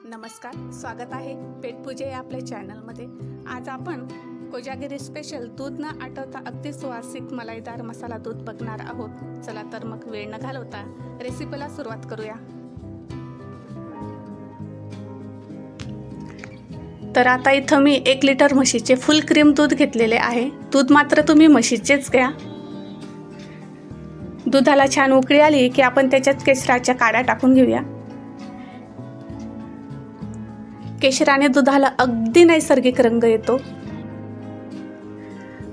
नमस्कार, स्वागत आहे पेटपूजे या आपल्या चॅनलमध्ये। आज आपण कोजागिरी स्पेशल दूध न आटवता अगदी सुवासिक मलाईदार मसाला दूध बघणार आहोत। चला तर मग वेळ न घालवता रेसिपीला सुरुवात करूया। तर आता इथं मी 1 लिटर म्हशीचे फुल क्रीम दूध घेतलेले आहे। दूध मात्र तुम्ही म्हशीचेच घ्या। दुधाला छान उकळी आली की आपण त्याच्यात केशराच्या काड्या टाकून घेऊया। केशराने दुधाला अगदी नैसर्गिक रंग येतो।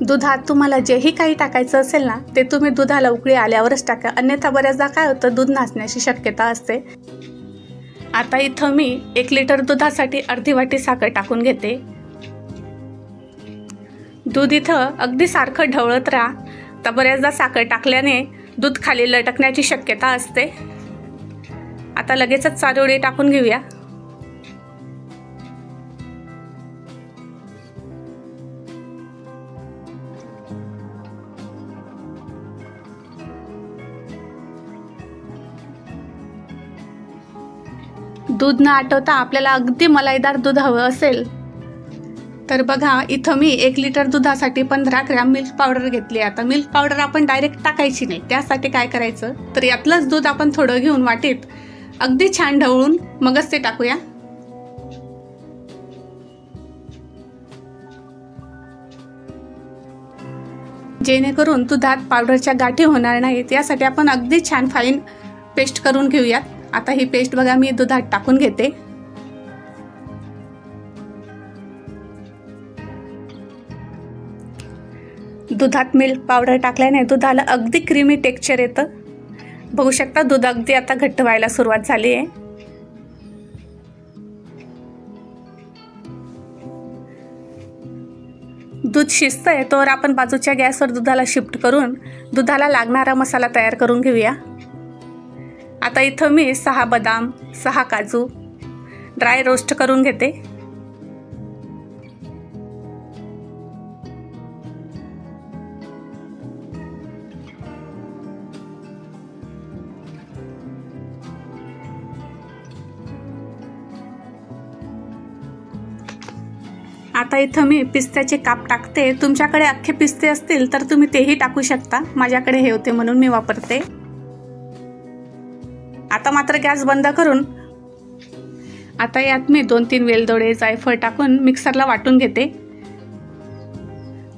दुधात तुम्हाला जेही काही टाकायचं असेल ना ते तुम्ही दुधाला उकळी आल्यावरच टाका, अन्यथा बऱ्याचदा काय होतं दूध नासण्याची शक्यता असते। आता इथं मी 1 लिटर दुधासाठी अर्धी वाटी साखर टाकून घेते। दूध इथं अगदी सारखं ढवळत राहा, तर बऱ्याचदा साखर टाकल्याने दूध खाली लटकण्याची शक्यता असते। आता लगेचच चारोळी टाकून घेऊया। दूध न आटवता आपल्याला अगदी मलाईदार दूध हवं असेल तर बघा, इथं मी 1 लिटर दुधासाठी 15 ग्रॅम मिल्क पावडर घेतली। आता मिल्क पावडर आपण डायरेक्ट टाकायची नाही, त्यासाठी काय करायचं तर यातलंच दूध आपण थोडं घेऊन वाटीत अगदी छान ढवळून मगच ते टाकूया। जेणेकरून दुधात पावडरच्या गाठी होणार नाहीत, यासाठी आपण अगदी छान फाईन पेस्ट करून घेऊयात। आता ही पेस्ट बघा मी दुधात टाकून घेते। दुधात मिल्क पावडर टाकल्याने दुधाला अगदी क्रीमी टेक्स्चर येतं। बघू शकता दूध अगदी आता घट्ट व्हायला सुरुवात झाली आहे। दूध शिजतंय तोवर आपण बाजूच्या गॅसवर दुधाला शिफ्ट करून दुधाला लागणारा मसाला तयार करून घेऊया। आता इथं मी 6 बदाम 6 काजू ड्राय रोस्ट करून घेते। आता इथं मी पिस्त्याचे काप टाकते। तुमच्याकडे अख्खे पिस्ते असतील तर तुम्ही तेही टाकू शकता, माझ्याकडे हे होते म्हणून मी वापरते। आता मात्र गॅस बंद करून आता यात मी 2-3 वेलदोडे जायफळ टाकून मिक्सरला वाटून घेते।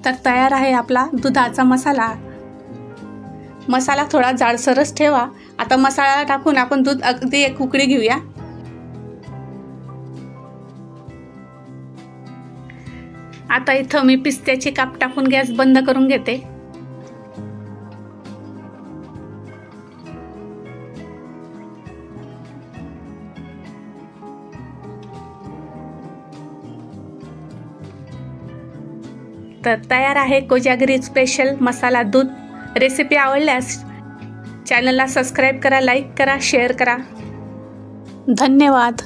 तर तयार आहे आपला दुधाचा मसाला। मसाला थोडा जाडसरच ठेवा। आता मसाला टाकून आपण दूध अगदी 1 उकळी घेऊया। आता इथं मी पिस्त्याचे काप टाकून गॅस बंद करून घेते। तर तयार आहे कोजागिरी स्पेशल मसाला दूध। रेसिपी आवडल्यास चॅनलला सबस्क्राईब करा, लाईक करा, शेअर करा। धन्यवाद।